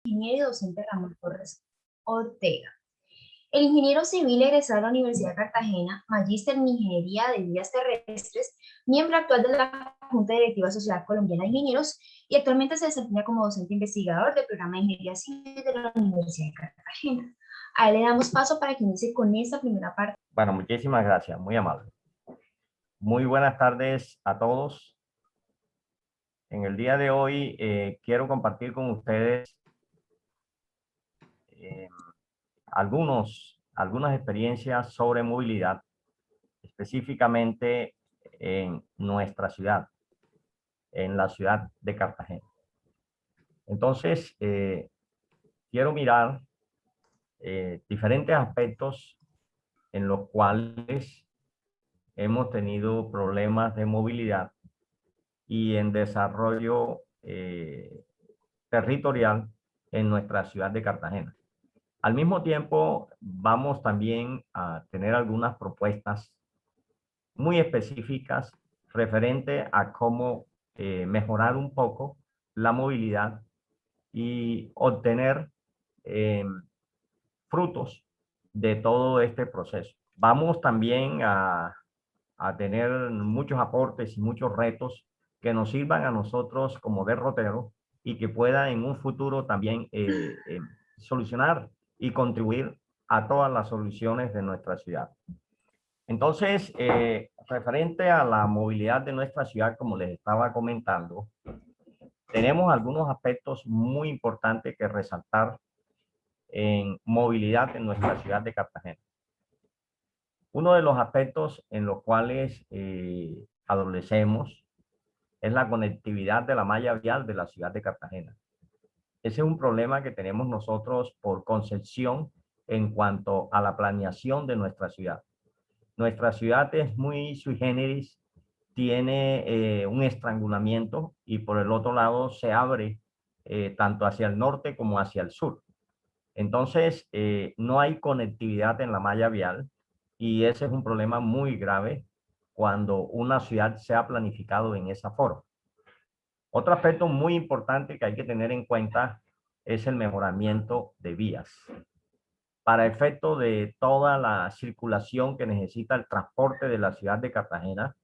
ingeniero y docente Ramón Torres Ortega. El ingeniero civil egresado de la Universidad de Cartagena, magíster en Ingeniería de Vías Terrestres, miembro actual de la Junta Directiva Sociedad Colombiana de Ingenieros y actualmente se desempeña como docente investigador del programa de Ingeniería Civil de la Universidad de Cartagena. A él le damos paso para que inicie con esta primera parte. Bueno, muchísimas gracias, muy amable. Muy buenas tardes a todos. En el día de hoy quiero compartir con ustedes eh, algunas experiencias sobre movilidad, específicamente en nuestra ciudad, en la ciudad de Cartagena. Entonces, quiero mirar diferentes aspectos en los cuales hemos tenido problemas de movilidad y en desarrollo territorial en nuestra ciudad de Cartagena. Al mismo tiempo, vamos también a tener algunas propuestas muy específicas referente a cómo mejorar un poco la movilidad y obtener frutos de todo este proceso. Vamos también a tener muchos aportes y muchos retos que nos sirvan a nosotros como derroteros y que puedan en un futuro también solucionar y contribuir a todas las soluciones de nuestra ciudad. Entonces, referente a la movilidad de nuestra ciudad, como les estaba comentando, tenemos algunos aspectos muy importantes que resaltar en movilidad en nuestra ciudad de Cartagena. Uno de los aspectos en los cuales adolecemos es la conectividad de la malla vial de la ciudad de Cartagena. Ese es un problema que tenemos nosotros por concepción en cuanto a la planeación de nuestra ciudad. Nuestra ciudad es muy sui generis, tiene un estrangulamiento y por el otro lado se abre tanto hacia el norte como hacia el sur. Entonces, no hay conectividad en la malla vial y ese es un problema muy grave cuando una ciudad se ha planificado en esa forma. Otro aspecto muy importante que hay que tener en cuenta es el mejoramiento de vías. Para efecto de toda la circulación que necesita el transporte de la ciudad de Cartagena,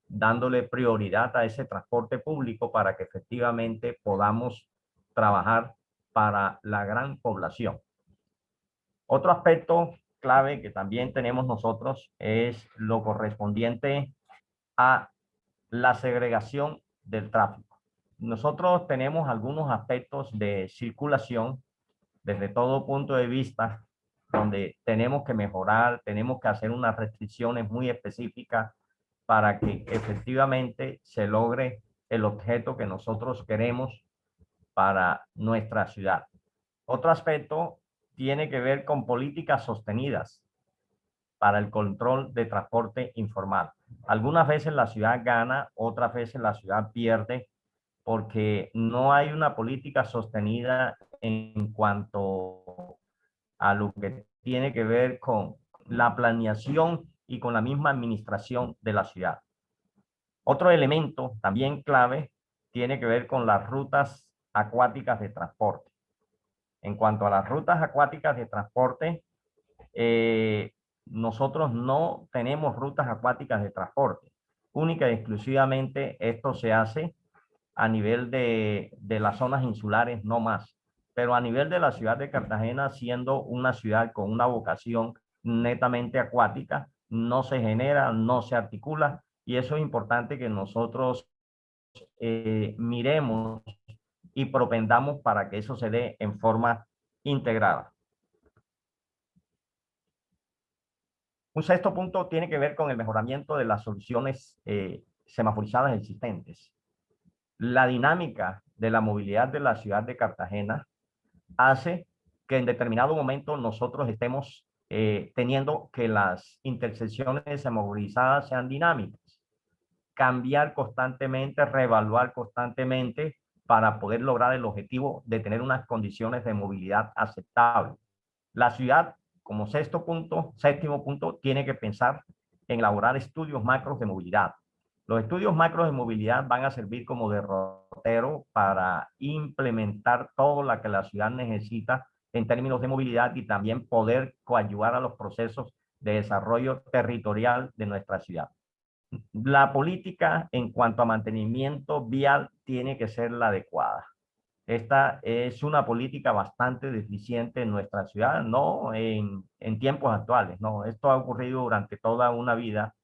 dándole prioridad a ese transporte público para que efectivamente podamos trabajar para la gran población. Otro aspecto clave que también tenemos nosotros es lo correspondiente a la segregación del tráfico. Nosotros tenemos algunos aspectos de circulación desde todo punto de vista donde tenemos que mejorar, tenemos que hacer unas restricciones muy específicas para que efectivamente se logre el objeto que nosotros queremos para nuestra ciudad. Otro aspecto tiene que ver con políticas sostenidas para el control de transporte informal. Algunas veces la ciudad gana, otras veces la ciudad pierde, porque no hay una política sostenida en cuanto a lo que tiene que ver con la planeación y con la misma administración de la ciudad. Otro elemento también clave tiene que ver con las rutas acuáticas de transporte. En cuanto a las rutas acuáticas de transporte, nosotros no tenemos rutas acuáticas de transporte. Única y exclusivamente esto se hace a nivel de las zonas insulares, no más. Pero a nivel de la ciudad de Cartagena, siendo una ciudad con una vocación netamente acuática, no se genera, no se articula, y eso es importante que nosotros miremos y propendamos para que eso se dé en forma integrada. Un sexto punto tiene que ver con el mejoramiento de las soluciones semaforizadas existentes. La dinámica de la movilidad de la ciudad de Cartagena hace que en determinado momento nosotros estemos teniendo que las intersecciones semaforizadas sean dinámicas. Cambiar constantemente, reevaluar constantemente para poder lograr el objetivo de tener unas condiciones de movilidad aceptables. La ciudad, como séptimo punto, tiene que pensar en elaborar estudios macros de movilidad. Los estudios macros de movilidad van a servir como derrotero para implementar todo lo que la ciudad necesita en términos de movilidad y también poder coadyuvar a los procesos de desarrollo territorial de nuestra ciudad. La política en cuanto a mantenimiento vial tiene que ser la adecuada. Esta es una política bastante deficiente en nuestra ciudad, no en tiempos actuales, no. Esto ha ocurrido durante toda una vida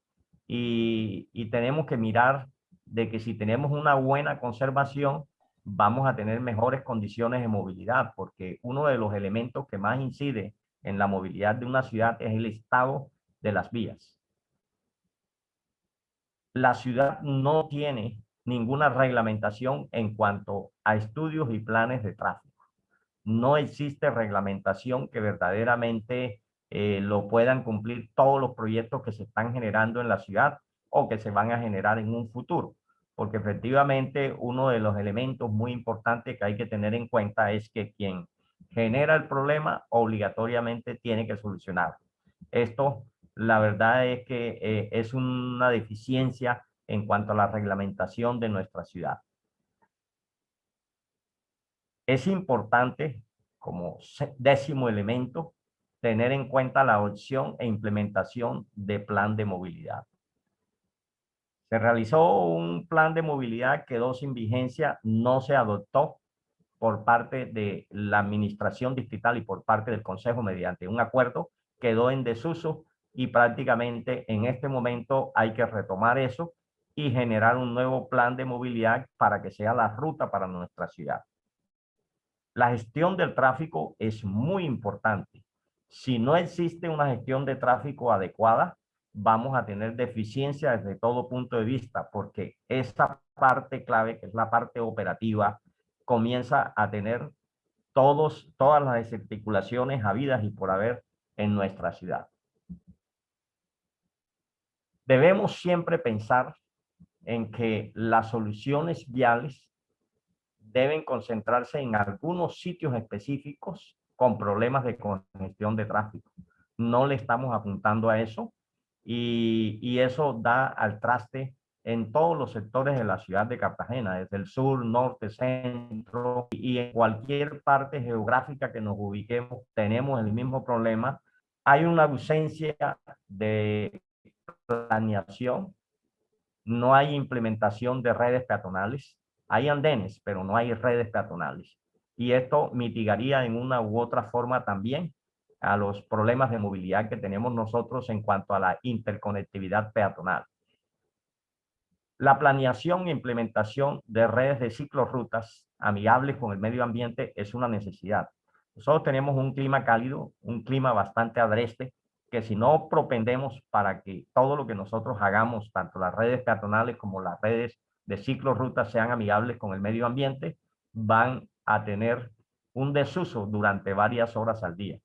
y tenemos que mirar de que si tenemos una buena conservación, vamos a tener mejores condiciones de movilidad, porque uno de los elementos que más incide en la movilidad de una ciudad es el estado de las vías. La ciudad no tiene ninguna reglamentación en cuanto a estudios y planes de tráfico. No existe reglamentación que verdaderamente lo puedan cumplir todos los proyectos que se están generando en la ciudad o que se van a generar en un futuro. Porque efectivamente uno de los elementos muy importantes que hay que tener en cuenta es que quien genera el problema obligatoriamente tiene que solucionarlo. Esto, la verdad es que es una deficiencia en cuanto a la reglamentación de nuestra ciudad. Es importante, como décimo elemento, tener en cuenta la adopción e implementación de plan de movilidad. Se realizó un plan de movilidad, quedó sin vigencia, no se adoptó por parte de la administración distrital y por parte del consejo mediante un acuerdo, quedó en desuso y prácticamente en este momento hay que retomar eso y generar un nuevo plan de movilidad para que sea la ruta para nuestra ciudad. La gestión del tráfico es muy importante. Si no existe una gestión de tráfico adecuada, vamos a tener deficiencia desde todo punto de vista, porque esta parte clave, que es la parte operativa, comienza a tener todas las desarticulaciones habidas y por haber en nuestra ciudad. Debemos siempre pensar en que las soluciones viales deben concentrarse en algunos sitios específicos con problemas de congestión de tráfico. No le estamos apuntando a eso y eso da al traste en todos los sectores de la ciudad de Cartagena, desde el sur, norte, centro y en cualquier parte geográfica que nos ubiquemos, tenemos el mismo problema. Hay una ausencia de planeación, no hay implementación de redes peatonales, hay andenes, pero no hay redes peatonales. Y esto mitigaría en una u otra forma también a los problemas de movilidad que tenemos nosotros en cuanto a la interconectividad peatonal. La planeación e implementación de redes de ciclorrutas amigables con el medio ambiente es una necesidad. Nosotros tenemos un clima cálido, un clima bastante agreste, que si no propendemos para que todo lo que nosotros hagamos, tanto las redes peatonales como las redes de ciclorrutas sean amigables con el medio ambiente, van a tener un desuso durante varias horas al día.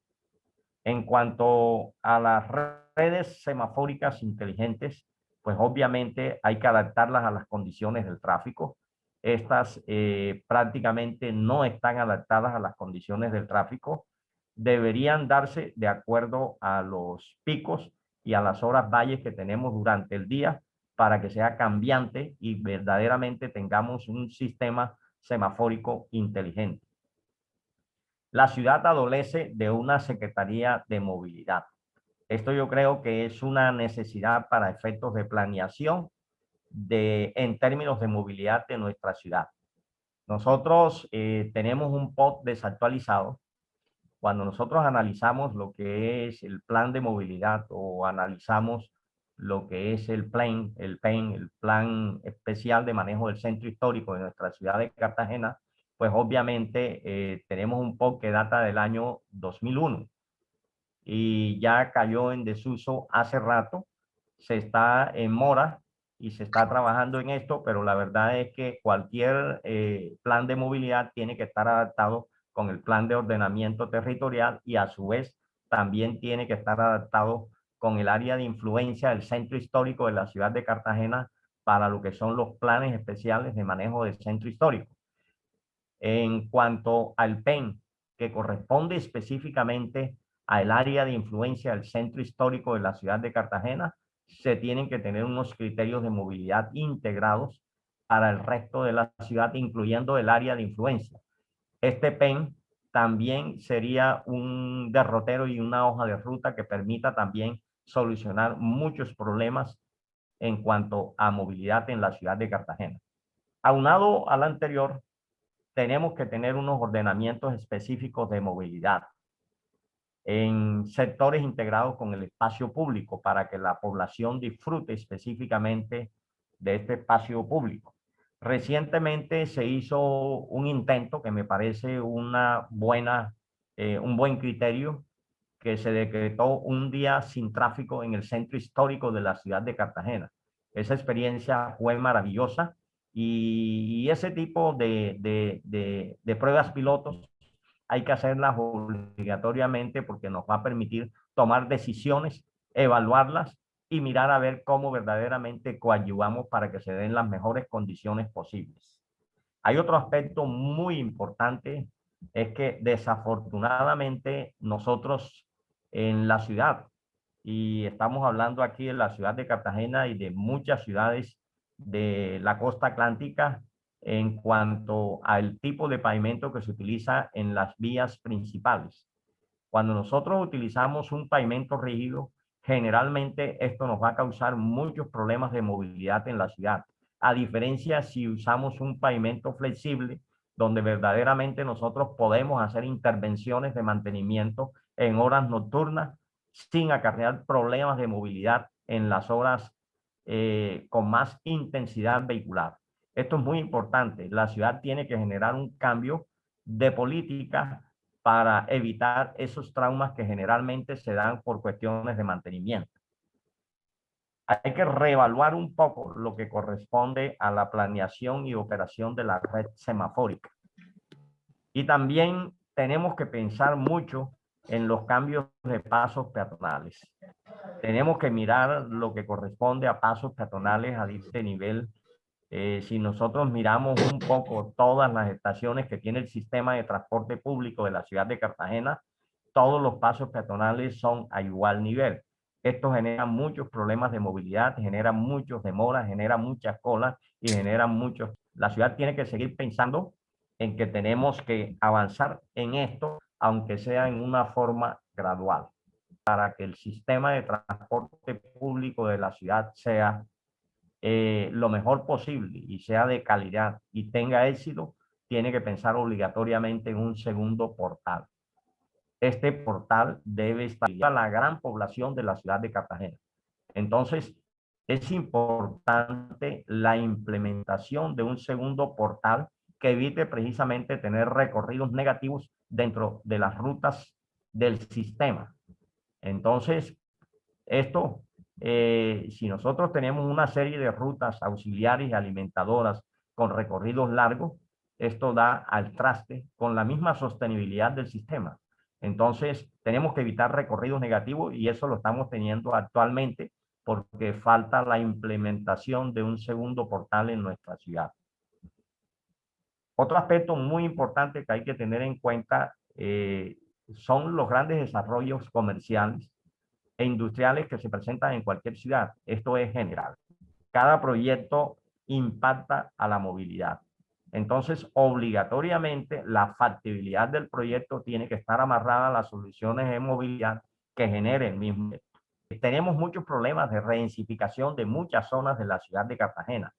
En cuanto a las redes semafóricas inteligentes, pues obviamente hay que adaptarlas a las condiciones del tráfico. Estas prácticamente no están adaptadas a las condiciones del tráfico. Deberían darse de acuerdo a los picos y a las horas valles que tenemos durante el día para que sea cambiante y verdaderamente tengamos un sistema semafórico inteligente. La ciudad adolece de una Secretaría de Movilidad. Esto yo creo que es una necesidad para efectos de planeación en términos de movilidad de nuestra ciudad. Nosotros tenemos un POT desactualizado. Cuando nosotros analizamos lo que es el plan de movilidad o analizamos lo que es el PEN, el Plan Especial de Manejo del Centro Histórico de nuestra ciudad de Cartagena, pues obviamente tenemos un POT que data del año 2001 y ya cayó en desuso hace rato, se está en mora y se está trabajando en esto, pero la verdad es que cualquier plan de movilidad tiene que estar adaptado con el plan de ordenamiento territorial y a su vez también tiene que estar adaptado con el área de influencia del centro histórico de la ciudad de Cartagena para lo que son los planes especiales de manejo del centro histórico. En cuanto al PEN, que corresponde específicamente al área de influencia del centro histórico de la ciudad de Cartagena, se tienen que tener unos criterios de movilidad integrados para el resto de la ciudad, incluyendo el área de influencia. Este PEN también sería un derrotero y una hoja de ruta que permita también solucionar muchos problemas en cuanto a movilidad en la ciudad de Cartagena. Aunado al anterior, tenemos que tener unos ordenamientos específicos de movilidad en sectores integrados con el espacio público para que la población disfrute específicamente de este espacio público. Recientemente se hizo un intento que me parece un buen criterio, que se decretó un día sin tráfico en el centro histórico de la ciudad de Cartagena. Esa experiencia fue maravillosa y ese tipo de pruebas pilotos hay que hacerlas obligatoriamente porque nos va a permitir tomar decisiones, evaluarlas y mirar a ver cómo verdaderamente coadyuvamos para que se den las mejores condiciones posibles. Hay otro aspecto muy importante, es que desafortunadamente nosotros en la ciudad, y estamos hablando aquí de la ciudad de Cartagena y de muchas ciudades de la costa atlántica, en cuanto al tipo de pavimento que se utiliza en las vías principales. Cuando nosotros utilizamos un pavimento rígido, generalmente esto nos va a causar muchos problemas de movilidad en la ciudad. A diferencia si usamos un pavimento flexible, donde verdaderamente nosotros podemos hacer intervenciones de mantenimiento en horas nocturnas sin acarrear problemas de movilidad en las horas con más intensidad vehicular. Esto es muy importante. La ciudad tiene que generar un cambio de política para evitar esos traumas que generalmente se dan por cuestiones de mantenimiento. Hay que reevaluar un poco lo que corresponde a la planeación y operación de la red semafórica. Y también tenemos que pensar mucho en los cambios de pasos peatonales. Tenemos que mirar lo que corresponde a pasos peatonales a este nivel. Si nosotros miramos un poco todas las estaciones que tiene el sistema de transporte público de la ciudad de Cartagena, todos los pasos peatonales son a igual nivel. Esto genera muchos problemas de movilidad, genera muchas demoras, genera muchas colas y genera muchos. La ciudad tiene que seguir pensando en que tenemos que avanzar en esto, aunque sea en una forma gradual, para que el sistema de transporte público de la ciudad sea lo mejor posible y sea de calidad y tenga éxito. Tiene que pensar obligatoriamente en un segundo portal. Este portal debe estar a la gran población de la ciudad de Cartagena. Entonces, es importante la implementación de un segundo portal que evite precisamente tener recorridos negativos dentro de las rutas del sistema. Entonces, esto, si nosotros tenemos una serie de rutas auxiliares y alimentadoras con recorridos largos, esto da al traste con la misma sostenibilidad del sistema. Entonces, tenemos que evitar recorridos negativos y eso lo estamos teniendo actualmente porque falta la implementación de un segundo portal en nuestra ciudad. Otro aspecto muy importante que hay que tener en cuenta son los grandes desarrollos comerciales e industriales que se presentan en cualquier ciudad. Esto es general. Cada proyecto impacta a la movilidad. Entonces, obligatoriamente, la factibilidad del proyecto tiene que estar amarrada a las soluciones de movilidad que genere el mismo. Tenemos muchos problemas de redensificación de muchas zonas de la ciudad de Cartagena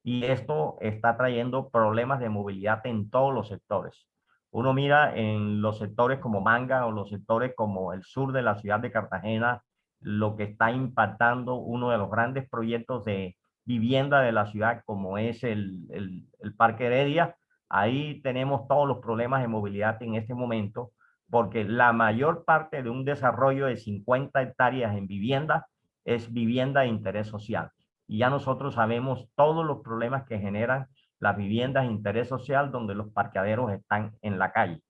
y esto está trayendo problemas de movilidad en todos los sectores. Uno mira en los sectores como Manga o los sectores como el sur de la ciudad de Cartagena, lo que está impactando uno de los grandes proyectos de vivienda de la ciudad, como es el Parque Heredia. Ahí tenemos todos los problemas de movilidad en este momento, porque la mayor parte de un desarrollo de 50 hectáreas en vivienda es vivienda de interés social. Y ya nosotros sabemos todos los problemas que generan las viviendas de interés social donde los parqueaderos están en la calle.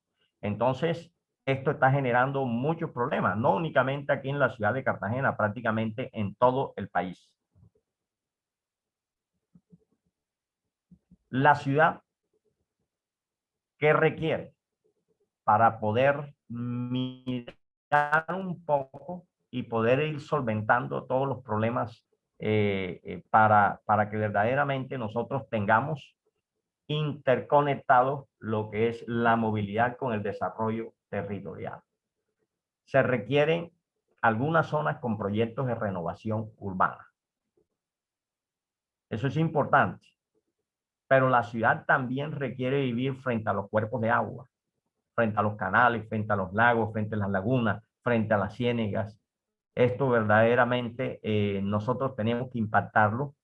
Entonces, esto está generando muchos problemas, no únicamente aquí en la ciudad de Cartagena, prácticamente en todo el país. La ciudad, ¿qué requiere para poder mirar un poco y poder ir solventando todos los problemas para que verdaderamente nosotros tengamos interconectado lo que es la movilidad con el desarrollo territorial. Se requieren algunas zonas con proyectos de renovación urbana. Eso es importante. Pero la ciudad también requiere vivir frente a los cuerpos de agua, frente a los canales, frente a los lagos, frente a las lagunas, frente a las ciénegas. Esto verdaderamente nosotros tenemos que impactarlo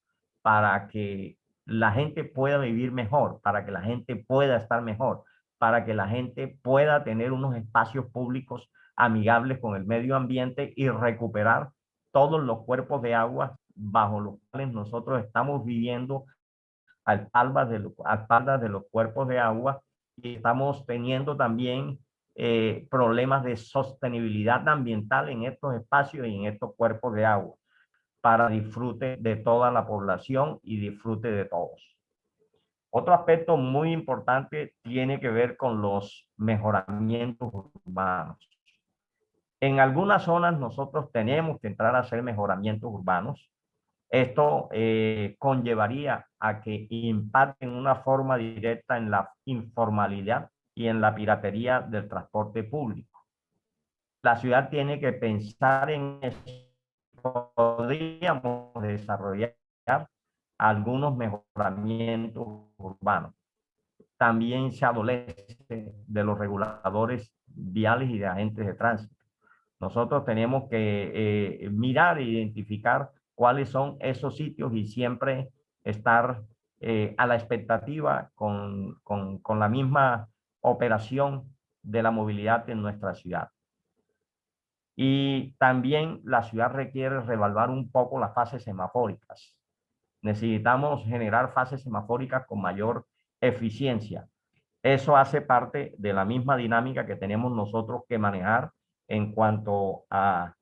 para que la gente pueda vivir mejor, para que la gente pueda estar mejor, para que la gente pueda tener unos espacios públicos amigables con el medio ambiente y recuperar todos los cuerpos de agua bajo los cuales nosotros estamos viviendo a espaldas de los cuerpos de agua, y estamos teniendo también problemas de sostenibilidad ambiental en estos espacios y en estos cuerpos de agua para disfrute de toda la población y disfrute de todos. Otro aspecto muy importante tiene que ver con los mejoramientos urbanos. En algunas zonas nosotros tenemos que entrar a hacer mejoramientos urbanos. Esto conllevaría a que impacte en una forma directa en la informalidad y en la piratería del transporte público. La ciudad tiene que pensar en eso. Podríamos desarrollar algunos mejoramientos urbanos. También se adolece de los reguladores viales y de agentes de tránsito. Nosotros tenemos que mirar e identificar cuáles son esos sitios y siempre estar a la expectativa con la misma operación de la movilidad en nuestra ciudad. Y también la ciudad requiere reevaluar un poco las fases semafóricas. Necesitamos generar fases semafóricas con mayor eficiencia. Eso hace parte de la misma dinámica que tenemos nosotros que manejar en cuanto a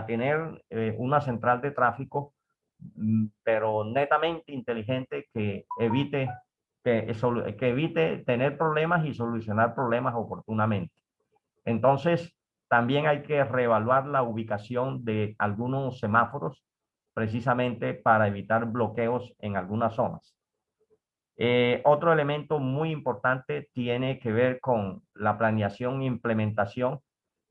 tener una central de tráfico, pero netamente inteligente que evite tener problemas y solucionar problemas oportunamente. Entonces, también hay que reevaluar la ubicación de algunos semáforos precisamente para evitar bloqueos en algunas zonas. Otro elemento muy importante tiene que ver con la planeación e implementación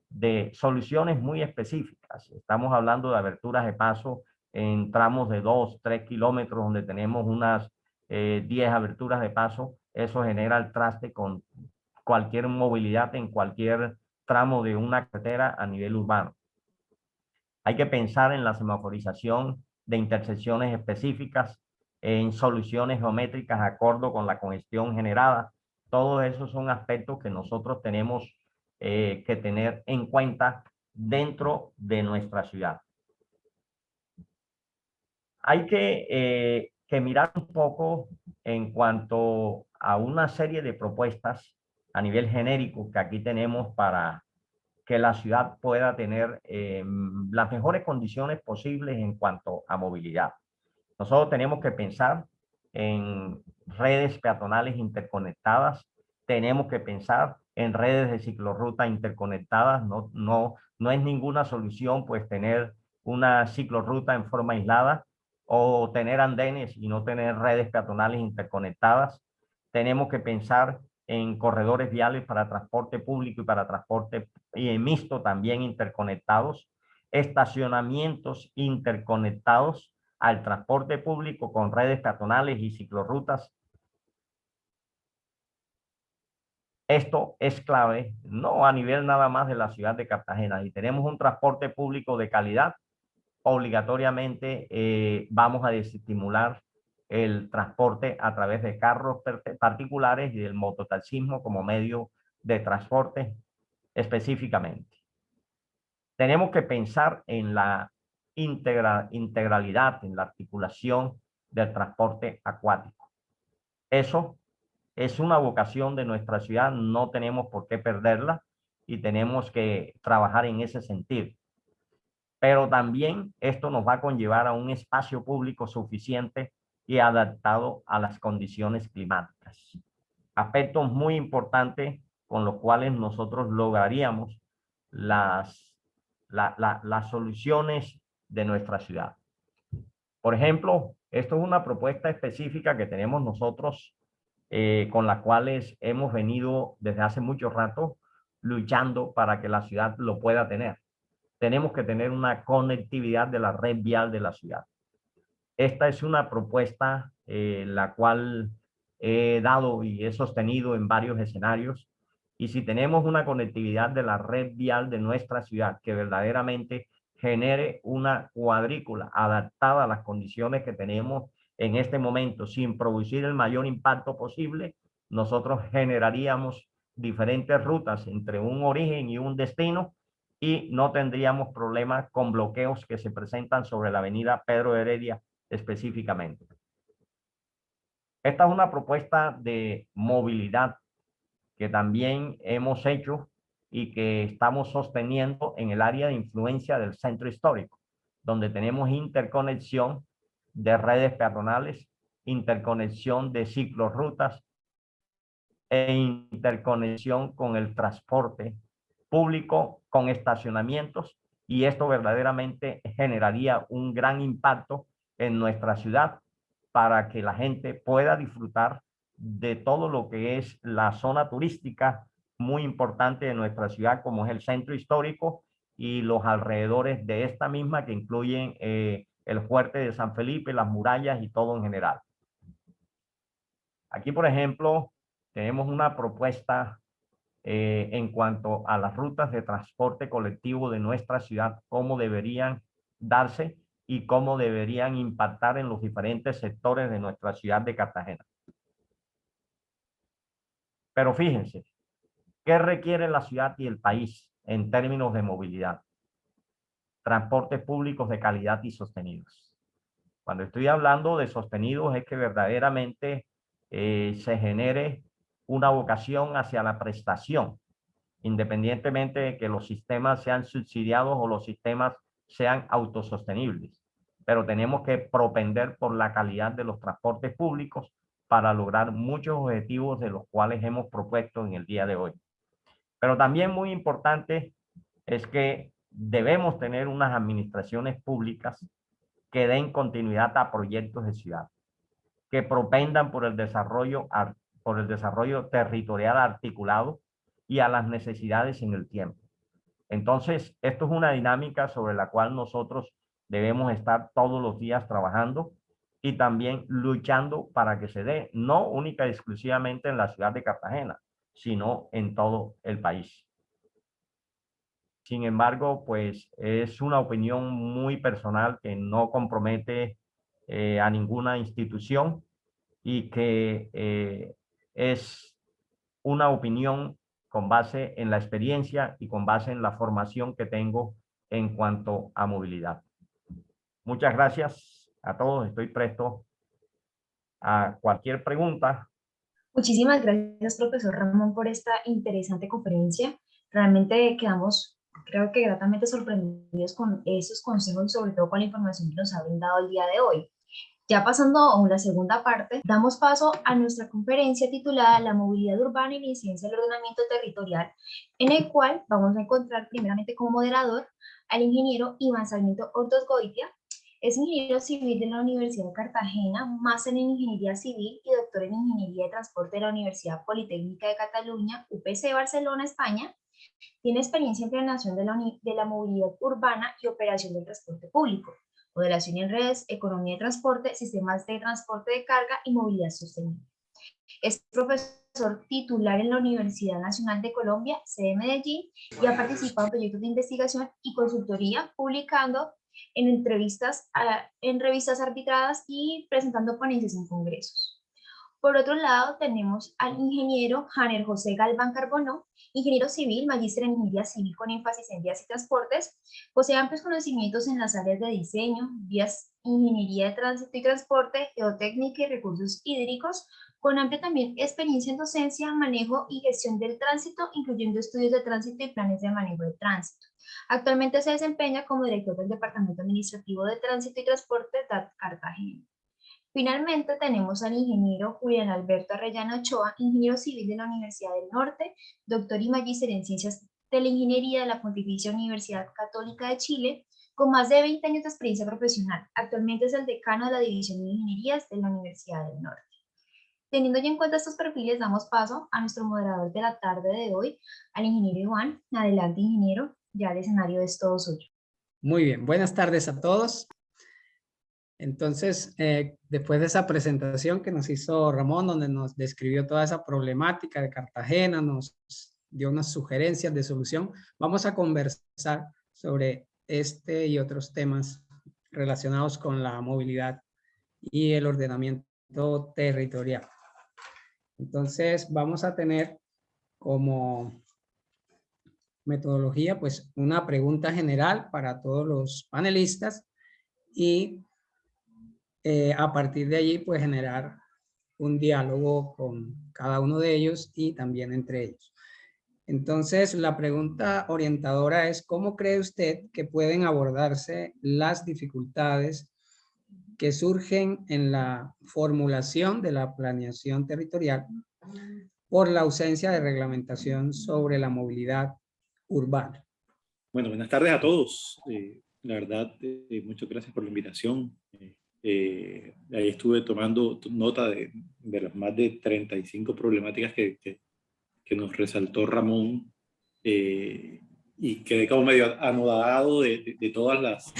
de soluciones muy específicas. Estamos hablando de aberturas de paso en tramos de 2, 3 kilómetros donde tenemos unas 10 aberturas de paso. Eso genera el traste con cualquier movilidad en cualquier tramo de una carretera a nivel urbano. Hay que pensar en la semaforización de intersecciones específicas, en soluciones geométricas de acuerdo con la congestión generada. Todos esos son aspectos que nosotros tenemos que tener en cuenta dentro de nuestra ciudad. Hay que mirar un poco en cuanto a una serie de propuestas a nivel genérico que aquí tenemos para que la ciudad pueda tener las mejores condiciones posibles en cuanto a movilidad. Nosotros tenemos que pensar en redes peatonales interconectadas, tenemos que pensar en redes de ciclorruta interconectadas. No es ninguna solución pues tener una ciclorruta en forma aislada o tener andenes y no tener redes peatonales interconectadas. Tenemos que pensar en corredores viales para transporte público y para transporte mixto también interconectados, estacionamientos interconectados al transporte público con redes peatonales y ciclorrutas. Esto es clave, no a nivel nada más de la ciudad de Cartagena. Si tenemos un transporte público de calidad, obligatoriamente vamos a desestimular el transporte a través de carros particulares y del mototaxismo como medio de transporte específicamente. Tenemos que pensar en la integralidad, en la articulación del transporte acuático. Eso es una vocación de nuestra ciudad, no tenemos por qué perderla y tenemos que trabajar en ese sentido. Pero también esto nos va a conllevar a un espacio público suficiente y adaptado a las condiciones climáticas. Aspectos muy importantes con los cuales nosotros lograríamos las soluciones de nuestra ciudad. Por ejemplo, esto es una propuesta específica que tenemos nosotros, con las cuales hemos venido desde hace mucho rato luchando para que la ciudad lo pueda tener. Tenemos que tener una conectividad de la red vial de la ciudad. Esta es una propuesta la cual he dado y he sostenido en varios escenarios. Y si tenemos una conectividad de la red vial de nuestra ciudad que verdaderamente genere una cuadrícula adaptada a las condiciones que tenemos en este momento, sin producir el mayor impacto posible, nosotros generaríamos diferentes rutas entre un origen y un destino y no tendríamos problemas con bloqueos que se presentan sobre la avenida Pedro Heredia específicamente. Esta es una propuesta de movilidad que también hemos hecho y que estamos sosteniendo en el área de influencia del centro histórico, donde tenemos interconexión de redes peatonales, interconexión de ciclorrutas e interconexión con el transporte público, con estacionamientos, y esto verdaderamente generaría un gran impacto en nuestra ciudad para que la gente pueda disfrutar de todo lo que es la zona turística muy importante de nuestra ciudad, como es el centro histórico y los alrededores de esta misma, que incluyen el fuerte de San Felipe, las murallas y todo en general. Aquí, por ejemplo, tenemos una propuesta en cuanto a las rutas de transporte colectivo de nuestra ciudad, cómo deberían darse y cómo deberían impactar en los diferentes sectores de nuestra ciudad de Cartagena. Pero fíjense, ¿qué requiere la ciudad y el país en términos de movilidad? Transportes públicos de calidad y sostenidos. Cuando estoy hablando de sostenidos es que verdaderamente se genere una vocación hacia la prestación, independientemente de que los sistemas sean subsidiados o los sistemas sean autosostenibles. Pero tenemos que propender por la calidad de los transportes públicos para lograr muchos objetivos de los cuales hemos propuesto en el día de hoy. Pero también muy importante es que debemos tener unas administraciones públicas que den continuidad a proyectos de ciudad, que propendan por el desarrollo territorial articulado y a las necesidades en el tiempo. Entonces, esto es una dinámica sobre la cual nosotros debemos estar todos los días trabajando y también luchando para que se dé, no única y exclusivamente en la ciudad de Cartagena, sino en todo el país. Sin embargo, pues es una opinión muy personal que no compromete a ninguna institución y que es una opinión con base en la experiencia y con base en la formación que tengo en cuanto a movilidad. Muchas gracias a todos. Estoy presto a cualquier pregunta. Muchísimas gracias, profesor Ramón, por esta interesante conferencia. Realmente quedamos, creo que gratamente sorprendidos con esos consejos y sobre todo con la información que nos ha brindado el día de hoy. Ya pasando a la segunda parte, damos paso a nuestra conferencia titulada La movilidad urbana y la incidencia del ordenamiento territorial, en el cual vamos a encontrar primeramente como moderador al ingeniero Iván Sarmiento Ordosgoitia. Es ingeniero civil de la Universidad de Cartagena, máster en Ingeniería Civil y doctor en Ingeniería de Transporte de la Universidad Politécnica de Cataluña, UPC Barcelona, España. Tiene experiencia en planeación de la movilidad urbana y operación del transporte público, modelación en redes, economía de transporte, sistemas de transporte de carga y movilidad sostenible. Es profesor titular en la Universidad Nacional de Colombia, sede Medellín, y ha participado en proyectos de investigación y consultoría, publicando en en revistas arbitradas y presentando ponencias en congresos. Por otro lado, tenemos al ingeniero Janer José Galván Carbonó, ingeniero civil, magíster en ingeniería civil con énfasis en vías y transportes, posee amplios conocimientos en las áreas de diseño, vías, ingeniería de tránsito y transporte, geotécnica y recursos hídricos, con amplia también experiencia en docencia, manejo y gestión del tránsito, incluyendo estudios de tránsito y planes de manejo de tránsito. Actualmente se desempeña como director del Departamento Administrativo de Tránsito y Transporte de Cartagena. Finalmente tenemos al ingeniero Julián Alberto Arrellano Ochoa, ingeniero civil de la Universidad del Norte, doctor y magíster en Ciencias de la Ingeniería de la Pontificia Universidad Católica de Chile, con más de 20 años de experiencia profesional. Actualmente es el decano de la División de Ingenierías de la Universidad del Norte. Teniendo ya en cuenta estos perfiles, damos paso a nuestro moderador de la tarde de hoy, al ingeniero Iván. Adelante, ingeniero, ya el escenario es todo suyo. Muy bien, buenas tardes a todos. Entonces, después de esa presentación que nos hizo Ramón, donde nos describió toda esa problemática de Cartagena, nos dio unas sugerencias de solución, vamos a conversar sobre este y otros temas relacionados con la movilidad y el ordenamiento territorial. Entonces, vamos a tener como metodología, pues, una pregunta general para todos los panelistas y a partir de allí, pues, generar un diálogo con cada uno de ellos y también entre ellos. Entonces, la pregunta orientadora es, ¿cómo cree usted que pueden abordarse las dificultades que surgen en la formulación de la planeación territorial por la ausencia de reglamentación sobre la movilidad urbana? Bueno, buenas tardes a todos. La verdad, muchas gracias por la invitación. Ahí estuve tomando nota de las más de 35 problemáticas que nos resaltó Ramón, y quedé como medio anodado de todas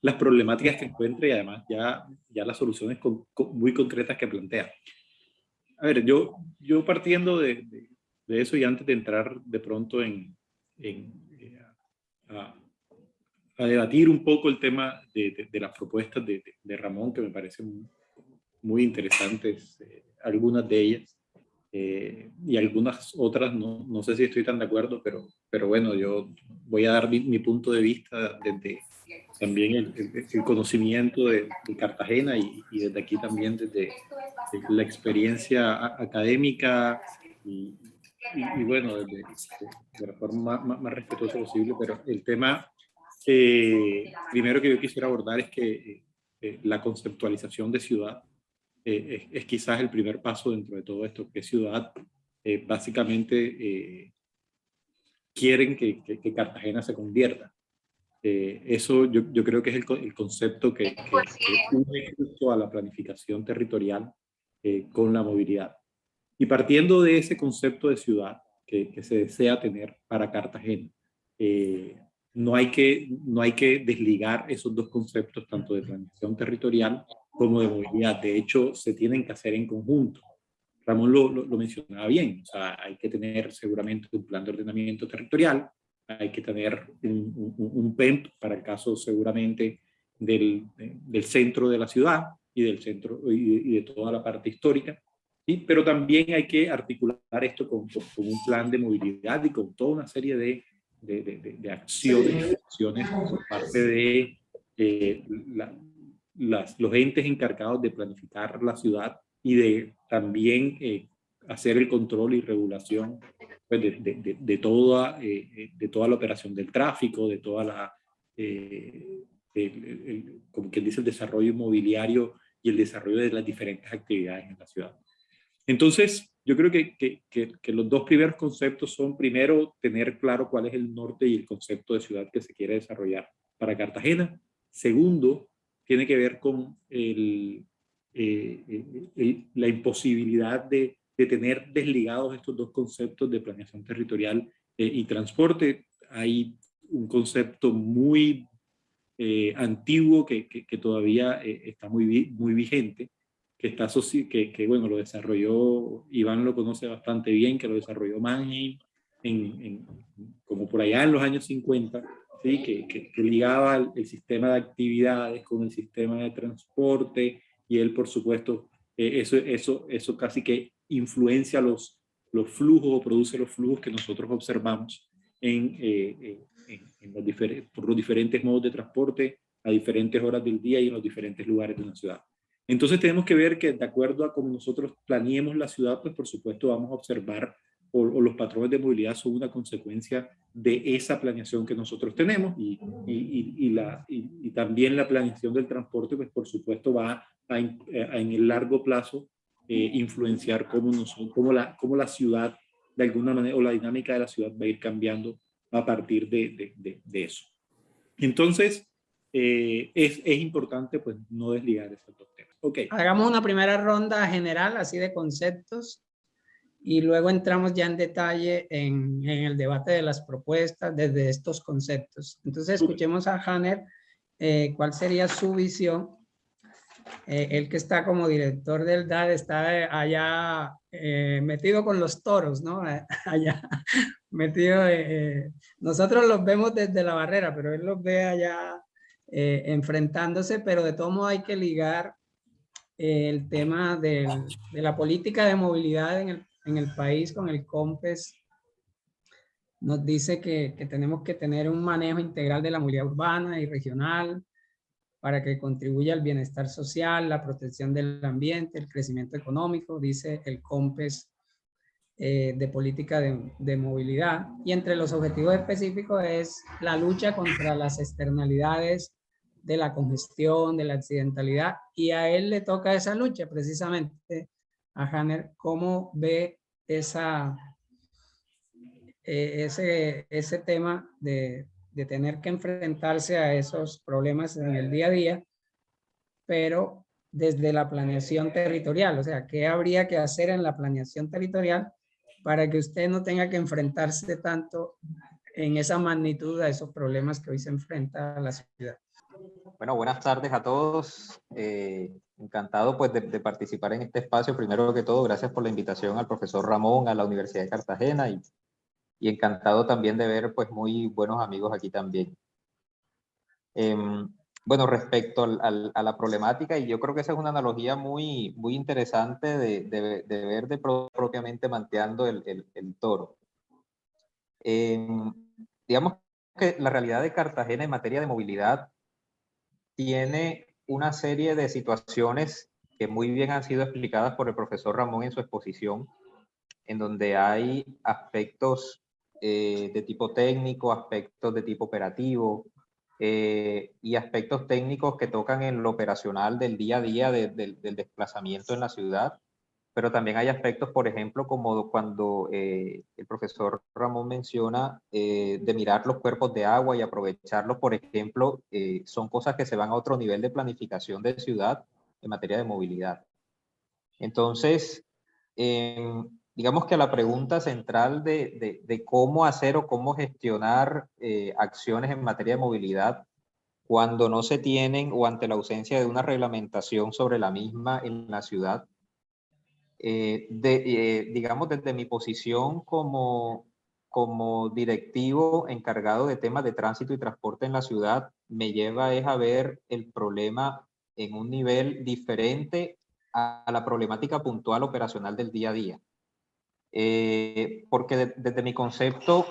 las problemáticas que encuentra, y además ya las soluciones muy concretas que plantea. A ver, yo partiendo de eso, y antes de entrar de pronto a debatir un poco el tema de las propuestas de Ramón, que me parecen muy interesantes, algunas de ellas, y algunas otras no sé si estoy tan de acuerdo, pero bueno, yo voy a dar mi punto de vista desde también el conocimiento de Cartagena, y desde aquí también desde la experiencia académica, y bueno, de la forma más respetuosa posible. Pero el tema primero que yo quisiera abordar es que la conceptualización de ciudad es quizás el primer paso dentro de todo esto. Que ciudad básicamente quieren que Cartagena se convierta. Eso yo creo que es el concepto que une justo a la planificación territorial con la movilidad. Y partiendo de ese concepto de ciudad que se desea tener para Cartagena, no hay que desligar esos dos conceptos, tanto de planificación territorial como de movilidad. De hecho, se tienen que hacer en conjunto. Ramón lo mencionaba bien. O sea, hay que tener seguramente un plan de ordenamiento territorial, hay que tener un PEMP para el caso seguramente del centro de la ciudad y del centro y de toda la parte histórica. ¿Sí? Pero también hay que articular esto con un plan de movilidad y con toda una serie de acciones por parte de los entes encargados de planificar la ciudad, y de también hacer el control y regulación, pues, de toda la operación del tráfico, de toda la, como quien dice, el desarrollo inmobiliario y el desarrollo de las diferentes actividades en la ciudad. Entonces, yo creo que los dos primeros conceptos son, primero, tener claro cuál es el norte y el concepto de ciudad que se quiere desarrollar para Cartagena. Segundo, tiene que ver con la imposibilidad de tener desligados estos dos conceptos de planeación territorial y transporte. Hay un concepto muy antiguo que todavía está muy vigente, que bueno, lo desarrolló, Iván lo conoce bastante bien, que lo desarrolló Mannheim como por allá en los años 50, ¿sí? que ligaba el sistema de actividades con el sistema de transporte, y él, por supuesto, eso casi que influencia los flujos, o produce los flujos que nosotros observamos por los diferentes modos de transporte a diferentes horas del día y en los diferentes lugares de la ciudad. Entonces tenemos que ver que, de acuerdo a cómo nosotros planeemos la ciudad, pues por supuesto vamos a observar, o los patrones de movilidad son una consecuencia de esa planeación que nosotros tenemos, y también la planeación del transporte, pues por supuesto va en el largo plazo influenciar cómo la ciudad de alguna manera, o la dinámica de la ciudad va a ir cambiando a partir de eso. Entonces, es importante pues no desligar esos dos temas. Okay. Hagamos una primera ronda general, así de conceptos, y luego entramos ya en detalle en el debate de las propuestas desde estos conceptos. Entonces, escuchemos a Hanner, cuál sería su visión. Él que está como director del DAD, está allá metido con los toros, ¿no? Allá metido. Nosotros los vemos desde la barrera, pero él los ve allá enfrentándose, pero de todo modo hay que ligar el tema de la política de movilidad en el país con el COMPES. Nos dice que tenemos que tener un manejo integral de la movilidad urbana y regional para que contribuya al bienestar social, la protección del ambiente, el crecimiento económico, dice el COMPES de política de movilidad. Y entre los objetivos específicos es la lucha contra las externalidades de la congestión, de la accidentalidad, y a él le toca esa lucha precisamente, a Hanner. ¿Cómo ve ese tema de tener que enfrentarse a esos problemas en el día a día, pero desde la planeación territorial? O sea, ¿qué habría que hacer en la planeación territorial para que usted no tenga que enfrentarse tanto en esa magnitud a esos problemas que hoy se enfrenta a la ciudad? Bueno, buenas tardes a todos. Encantado pues de participar en este espacio. Primero que todo, gracias por la invitación al profesor Ramón, a la Universidad de Cartagena, y encantado también de ver pues muy buenos amigos aquí también. Bueno, respecto a la problemática, y yo creo que esa es una analogía muy interesante de ver propiamente manteando el toro. Digamos que la realidad de Cartagena en materia de movilidad tiene una serie de situaciones que muy bien han sido explicadas por el profesor Ramón en su exposición, en donde hay aspectos de tipo técnico, aspectos de tipo operativo, y aspectos técnicos que tocan en lo operacional del día a día del desplazamiento en la ciudad. Pero también hay aspectos, por ejemplo, como cuando el profesor Ramón menciona de mirar los cuerpos de agua y aprovecharlos, por ejemplo, son cosas que se van a otro nivel de planificación de ciudad en materia de movilidad. Entonces, digamos que la pregunta central de cómo hacer o cómo gestionar acciones en materia de movilidad cuando no se tienen o ante la ausencia de una reglamentación sobre la misma en la ciudad, digamos desde mi posición como directivo encargado de temas de tránsito y transporte en la ciudad, me lleva a ver el problema en un nivel diferente a la problemática puntual operacional del día a día. Porque desde mi concepto,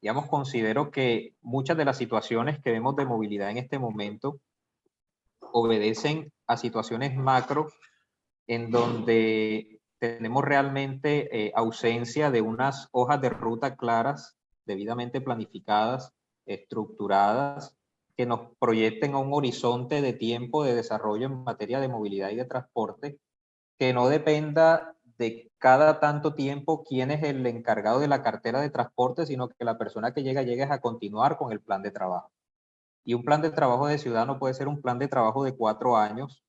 digamos, considero que muchas de las situaciones que vemos de movilidad en este momento obedecen a situaciones macro en donde tenemos realmente ausencia de unas hojas de ruta claras, debidamente planificadas, estructuradas, que nos proyecten a un horizonte de tiempo de desarrollo en materia de movilidad y de transporte, que no dependa de cada tanto tiempo quién es el encargado de la cartera de transporte, sino que la persona que llegue a continuar con el plan de trabajo. Y un plan de trabajo de ciudad no puede ser un plan de trabajo de 4 años,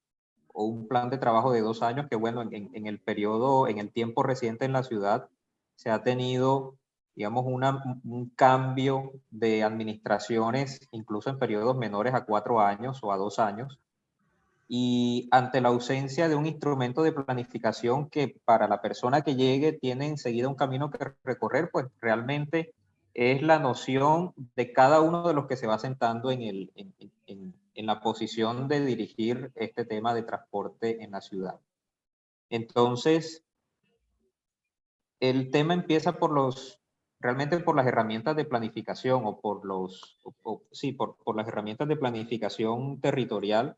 o un plan de trabajo de 2 años, que bueno, en el periodo, en el tiempo reciente en la ciudad, se ha tenido, digamos, un cambio de administraciones, incluso en periodos menores a 4 años o a 2 años, y ante la ausencia de un instrumento de planificación que para la persona que llegue tiene enseguida un camino que recorrer, pues realmente es la noción de cada uno de los que se va sentando en la posición de dirigir este tema de transporte en la ciudad. Entonces, el tema empieza realmente por las herramientas de planificación o por las herramientas de planificación territorial,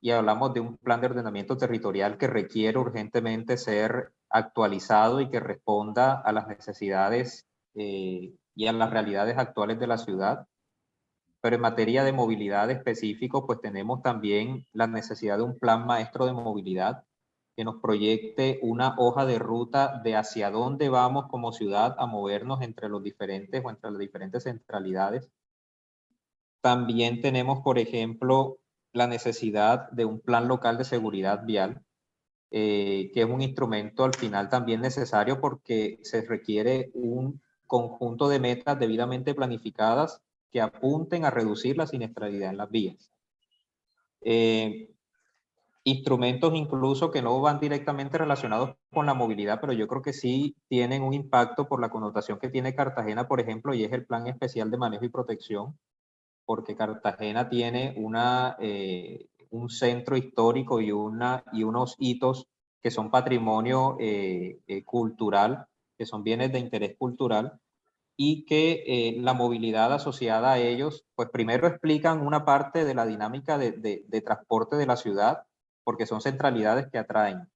y hablamos de un plan de ordenamiento territorial que requiere urgentemente ser actualizado y que responda a las necesidades y a las realidades actuales de la ciudad. Pero en materia de movilidad específico, pues tenemos también la necesidad de un plan maestro de movilidad que nos proyecte una hoja de ruta de hacia dónde vamos como ciudad a movernos entre los diferentes o entre las diferentes centralidades. También tenemos, por ejemplo, la necesidad de un plan local de seguridad vial, que es un instrumento al final también necesario porque se requiere un conjunto de metas debidamente planificadas que apunten a reducir la siniestralidad en las vías. Instrumentos incluso que no van directamente relacionados con la movilidad, pero yo creo que sí tienen un impacto por la connotación que tiene Cartagena, por ejemplo, y es el Plan Especial de Manejo y Protección, porque Cartagena tiene un centro histórico y unos hitos que son patrimonio cultural, que son bienes de interés cultural, y que la movilidad asociada a ellos, pues primero explican una parte de la dinámica de transporte de la ciudad, porque son centralidades que atraen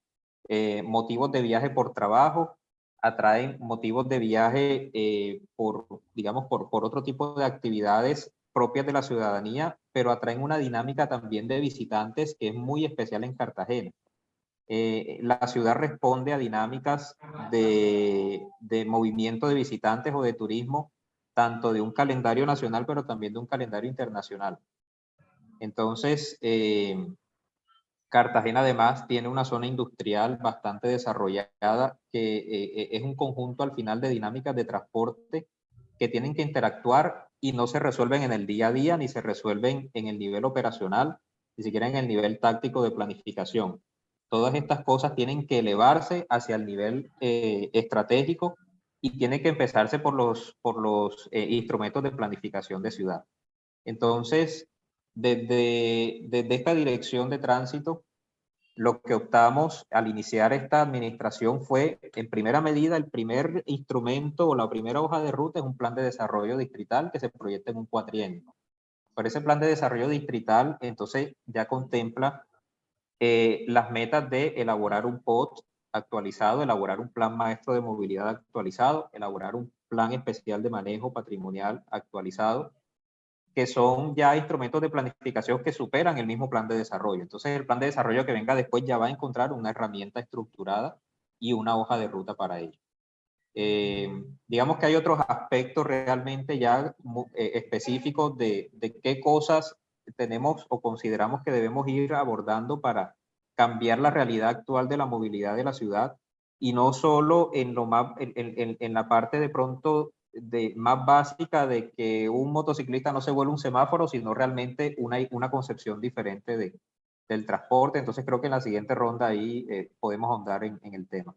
motivos de viaje por trabajo, atraen motivos de viaje digamos, por otro tipo de actividades propias de la ciudadanía, pero atraen una dinámica también de visitantes que es muy especial en Cartagena. La ciudad responde a dinámicas de movimiento de visitantes o de turismo, tanto de un calendario nacional, pero también de un calendario internacional. Entonces, Cartagena además tiene una zona industrial bastante desarrollada que es un conjunto al final de dinámicas de transporte que tienen que interactuar y no se resuelven en el día a día, ni se resuelven en el nivel operacional, ni siquiera en el nivel táctico de planificación. Todas estas cosas tienen que elevarse hacia el nivel estratégico y tiene que empezarse por los instrumentos de planificación de ciudad. Entonces, desde esta dirección de tránsito, lo que optamos al iniciar esta administración fue, en primera medida, el primer instrumento o la primera hoja de ruta es un plan de desarrollo distrital que se proyecta en un cuatrienio. Pero ese plan de desarrollo distrital, entonces, ya contempla las metas de elaborar un POT actualizado, elaborar un plan maestro de movilidad actualizado, elaborar un plan especial de manejo patrimonial actualizado, que son ya instrumentos de planificación que superan el mismo plan de desarrollo. Entonces, el plan de desarrollo que venga después ya va a encontrar una herramienta estructurada y una hoja de ruta para ello. Digamos que hay otros aspectos realmente ya específicos de qué cosas tenemos o consideramos que debemos ir abordando para cambiar la realidad actual de la movilidad de la ciudad, y no solo en la parte de pronto más básica de que un motociclista no se vuelve un semáforo, sino realmente una concepción diferente del transporte. Entonces creo que en la siguiente ronda ahí podemos ahondar en el tema.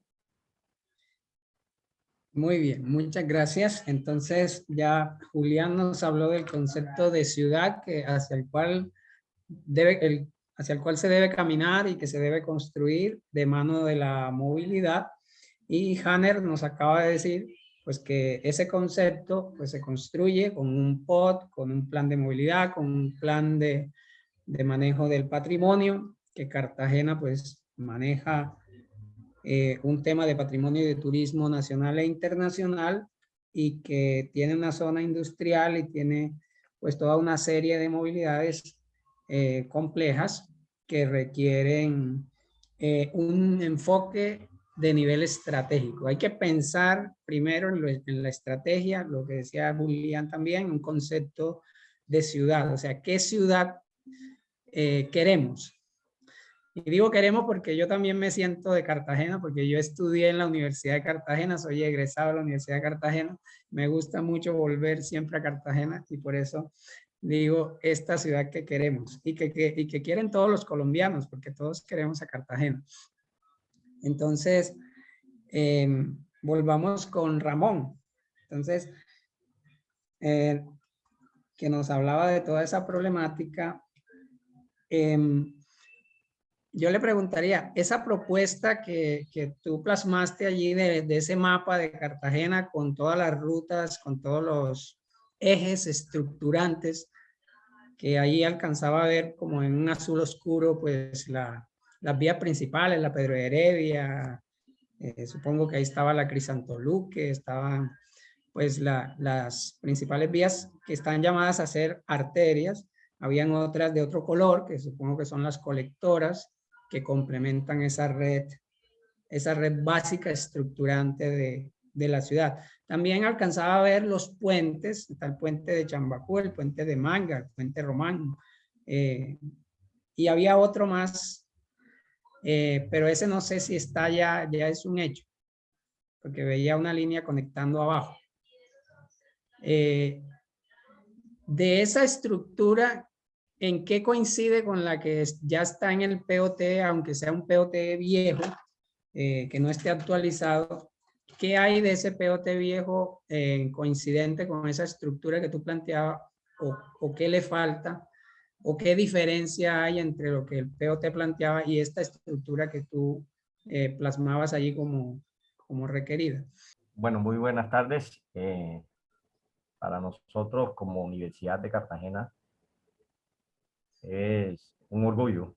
Muy bien, muchas gracias. Entonces ya Julián nos habló del concepto de ciudad hacia el cual se debe caminar y que se debe construir de mano de la movilidad. Y Hanner nos acaba de decir pues que ese concepto pues se construye con un POT, con un plan de movilidad, con un plan de manejo del patrimonio, que Cartagena pues maneja un tema de patrimonio y de turismo nacional e internacional, y que tiene una zona industrial y tiene pues toda una serie de movilidades complejas que requieren un enfoque de nivel estratégico. Hay que pensar primero en la estrategia, lo que decía Julián también, un concepto de ciudad, o sea, ¿qué ciudad queremos? Y digo queremos porque yo también me siento de Cartagena, porque yo estudié en la Universidad de Cartagena, soy egresado de la Universidad de Cartagena, me gusta mucho volver siempre a Cartagena y por eso digo esta ciudad que queremos y que quieren todos los colombianos, porque todos queremos a Cartagena. Entonces, volvamos con Ramón. Entonces, que nos hablaba de toda esa problemática. Yo le preguntaría, esa propuesta que tú plasmaste allí de ese mapa de Cartagena con todas las rutas, con todos los ejes estructurantes, que ahí alcanzaba a ver como en un azul oscuro, pues las vías principales, la Pedro de Heredia, supongo que ahí estaba la Crisantoluque, estaban pues las principales vías que están llamadas a ser arterias. Habían otras de otro color, que supongo que son las colectoras, que complementan esa red básica estructurante de la ciudad. También alcanzaba a ver los puentes, está el puente de Chambacú, el puente de Manga, el puente Román, y había otro más, pero ese no sé si está ya es un hecho, porque veía una línea conectando abajo. De esa estructura, ¿en qué coincide con la que ya está en el POT, aunque sea un POT viejo, que no esté actualizado? ¿Qué hay de ese POT viejo coincidente con esa estructura que tú planteabas, o qué le falta, o qué diferencia hay entre lo que el POT planteaba y esta estructura que tú plasmabas allí como requerida? Bueno, muy buenas tardes. Para nosotros como Universidad de Cartagena es un orgullo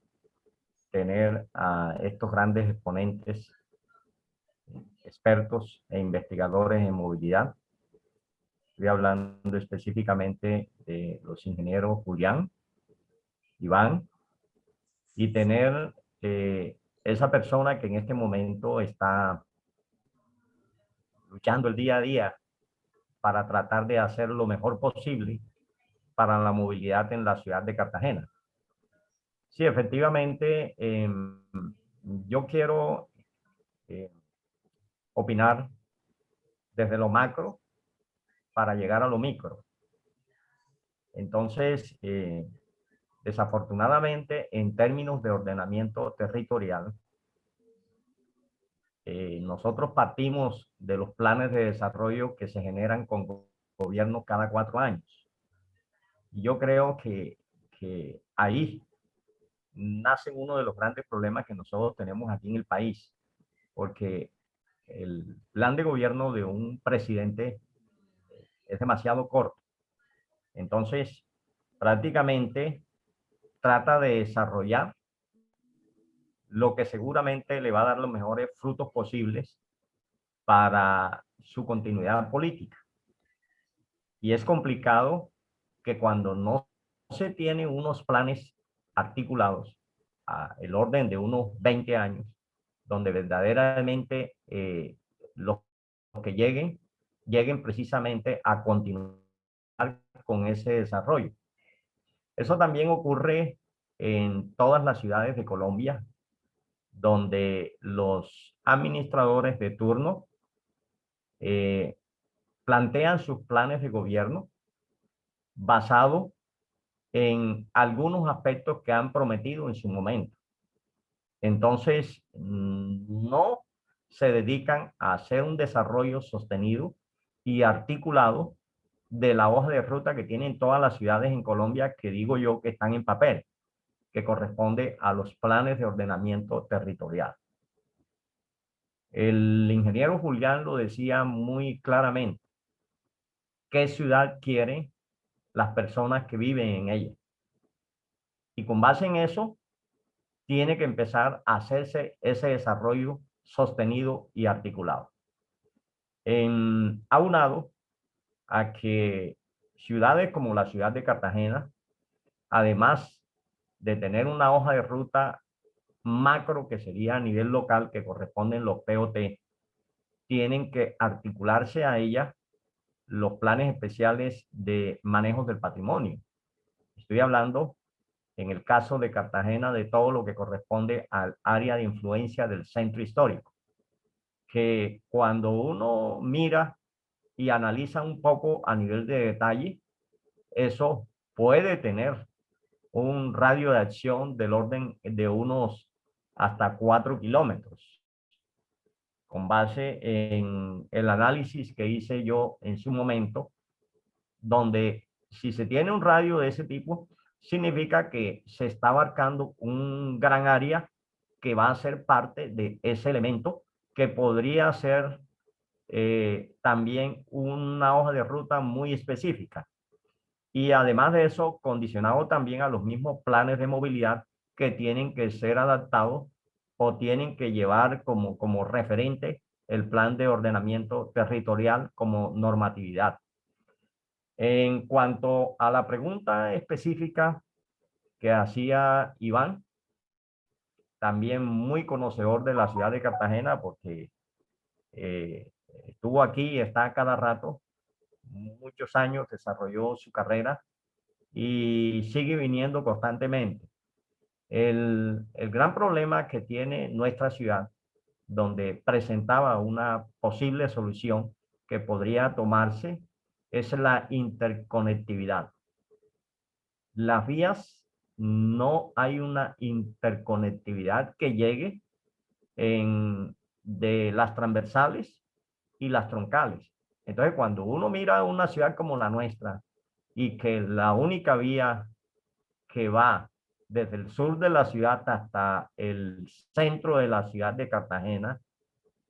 tener a estos grandes exponentes, expertos e investigadores en movilidad. Estoy hablando específicamente de los ingenieros Julián, Iván, y tener esa persona que en este momento está luchando el día a día para tratar de hacer lo mejor posible para la movilidad en la ciudad de Cartagena. Sí, efectivamente, yo quiero opinar desde lo macro para llegar a lo micro. Entonces, desafortunadamente, en términos de ordenamiento territorial, nosotros partimos de los planes de desarrollo que se generan con gobierno cada 4 años. Y yo creo que ahí nace uno de los grandes problemas que nosotros tenemos aquí en el país, porque el plan de gobierno de un presidente es demasiado corto. Entonces, prácticamente trata de desarrollar lo que seguramente le va a dar los mejores frutos posibles para su continuidad política. Y es complicado que cuando no se tiene unos planes articulados a el orden de unos 20 años, donde verdaderamente los que lleguen precisamente a continuar con ese desarrollo. Eso también ocurre en todas las ciudades de Colombia, donde los administradores de turno plantean sus planes de gobierno basado en algunos aspectos que han prometido en su momento. Entonces, no se dedican a hacer un desarrollo sostenido y articulado de la hoja de ruta que tienen todas las ciudades en Colombia, que digo yo que están en papel, que corresponde a los planes de ordenamiento territorial. El ingeniero Julián lo decía muy claramente: ¿qué ciudad quieren las personas que viven en ella? Y con base en eso, tiene que empezar a hacerse ese desarrollo sostenido y articulado. Aunado a que ciudades como la ciudad de Cartagena, además de tener una hoja de ruta macro que sería a nivel local, que corresponden los POT, tienen que articularse a ella los planes especiales de manejo del patrimonio. Estoy hablando, en el caso de Cartagena, de todo lo que corresponde al área de influencia del centro histórico, que cuando uno mira y analiza un poco a nivel de detalle, eso puede tener un radio de acción del orden de unos hasta 4 kilómetros, con base en el análisis que hice yo en su momento, donde si se tiene un radio de ese tipo, significa que se está abarcando un gran área que va a ser parte de ese elemento, que podría ser también una hoja de ruta muy específica. Y además de eso, condicionado también a los mismos planes de movilidad que tienen que ser adaptados o tienen que llevar como referente el plan de ordenamiento territorial como normatividad. En cuanto a la pregunta específica que hacía Iván, también muy conocedor de la ciudad de Cartagena porque estuvo aquí y está cada rato, muchos años, desarrolló su carrera y sigue viniendo constantemente. El gran problema que tiene nuestra ciudad, donde presentaba una posible solución que podría tomarse, es la interconectividad. Las vías, no hay una interconectividad que llegue de las transversales y las troncales. Entonces, cuando uno mira una ciudad como la nuestra y que la única vía que va desde el sur de la ciudad hasta el centro de la ciudad de Cartagena,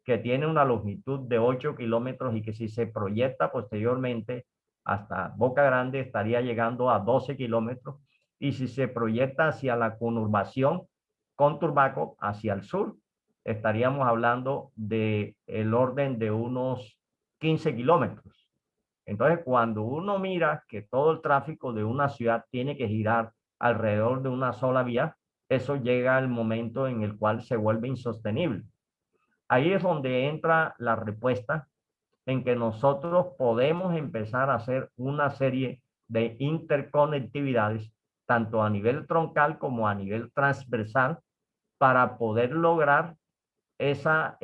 que tiene una longitud de 8 kilómetros y que si se proyecta posteriormente hasta Boca Grande estaría llegando a 12 kilómetros, y si se proyecta hacia la conurbación con Turbaco hacia el sur, estaríamos hablando de el orden de unos 15 kilómetros. Entonces, cuando uno mira que todo el tráfico de una ciudad tiene que girar alrededor de una sola vía, eso llega al momento en el cual se vuelve insostenible. Ahí es donde entra la respuesta en que nosotros podemos empezar a hacer una serie de interconectividades, tanto a nivel troncal como a nivel transversal, para poder lograr esa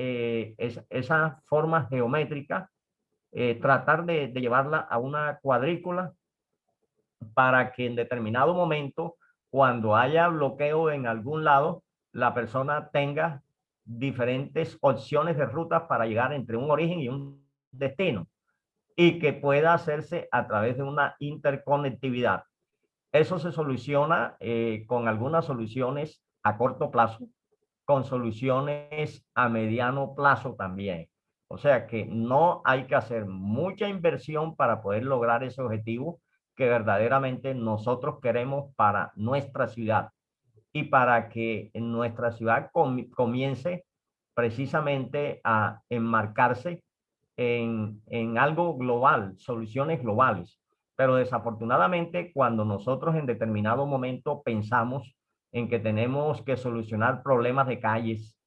forma geométrica, tratar de llevarla a una cuadrícula para que en determinado momento, cuando haya bloqueo en algún lado, la persona tenga diferentes opciones de rutas para llegar entre un origen y un destino, y que pueda hacerse a través de una interconectividad. Eso se soluciona con algunas soluciones a corto plazo, con soluciones a mediano plazo también. O sea que no hay que hacer mucha inversión para poder lograr ese objetivo que verdaderamente nosotros queremos para nuestra ciudad, y para que en nuestra ciudad comience precisamente a enmarcarse en algo global, soluciones globales. Pero desafortunadamente, cuando nosotros en determinado momento pensamos en que tenemos que solucionar problemas de calles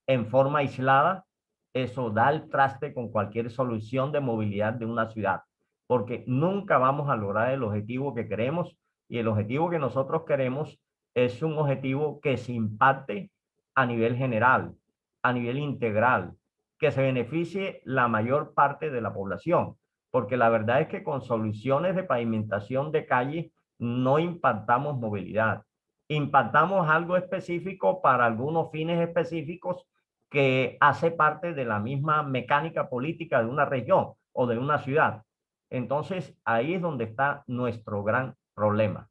en forma aislada, eso da el traste con cualquier solución de movilidad de una ciudad, porque nunca vamos a lograr el objetivo que queremos, y el objetivo que nosotros queremos es un objetivo que se impacte a nivel general, a nivel integral, que se beneficie la mayor parte de la población, porque la verdad es que con soluciones de pavimentación de calle no impactamos movilidad, impactamos algo específico para algunos fines específicos que hace parte de la misma mecánica política de una región o de una ciudad. Entonces, ahí es donde está nuestro gran problema.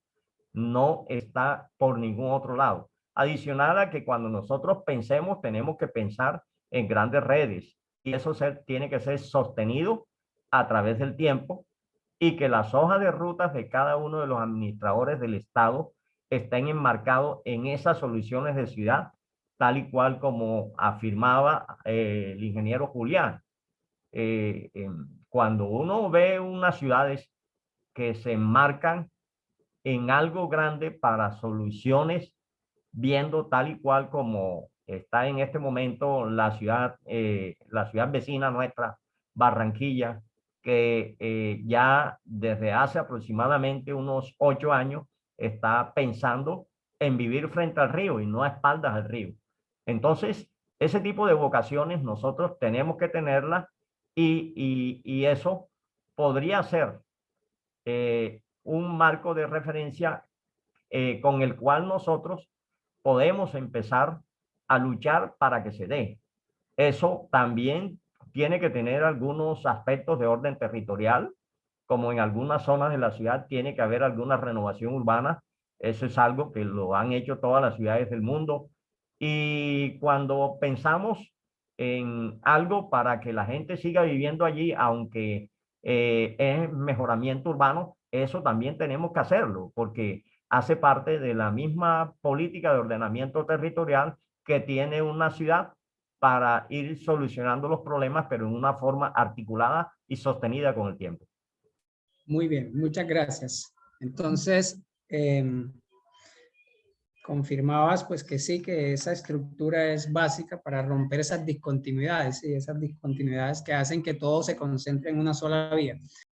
No está por ningún otro lado. Adicional a que cuando nosotros pensemos, tenemos que pensar en grandes redes, y eso tiene que ser sostenido a través del tiempo, y que las hojas de rutas de cada uno de los administradores del Estado estén enmarcados en esas soluciones de ciudad, tal y cual como afirmaba el ingeniero Julián. Cuando uno ve unas ciudades que se enmarcan en algo grande para soluciones, viendo tal y cual como está en este momento la ciudad vecina nuestra, Barranquilla, que ya desde hace aproximadamente unos 8 años está pensando en vivir frente al río y no a espaldas del río. Entonces, ese tipo de vocaciones nosotros tenemos que tenerlas, y eso podría ser un marco de referencia con el cual nosotros podemos empezar a luchar para que se dé. Eso también tiene que tener algunos aspectos de orden territorial, como en algunas zonas de la ciudad tiene que haber alguna renovación urbana. Eso es algo que lo han hecho todas las ciudades del mundo. Y cuando pensamos en algo para que la gente siga viviendo allí, aunque es mejoramiento urbano, eso también tenemos que hacerlo, porque hace parte de la misma política de ordenamiento territorial que tiene una ciudad para ir solucionando los problemas, pero en una forma articulada y sostenida con el tiempo. Muy bien, muchas gracias. Entonces, confirmabas pues que sí, que esa estructura es básica para romper esas discontinuidades, ¿sí? Esas discontinuidades que hacen que todo se concentre en una sola vía.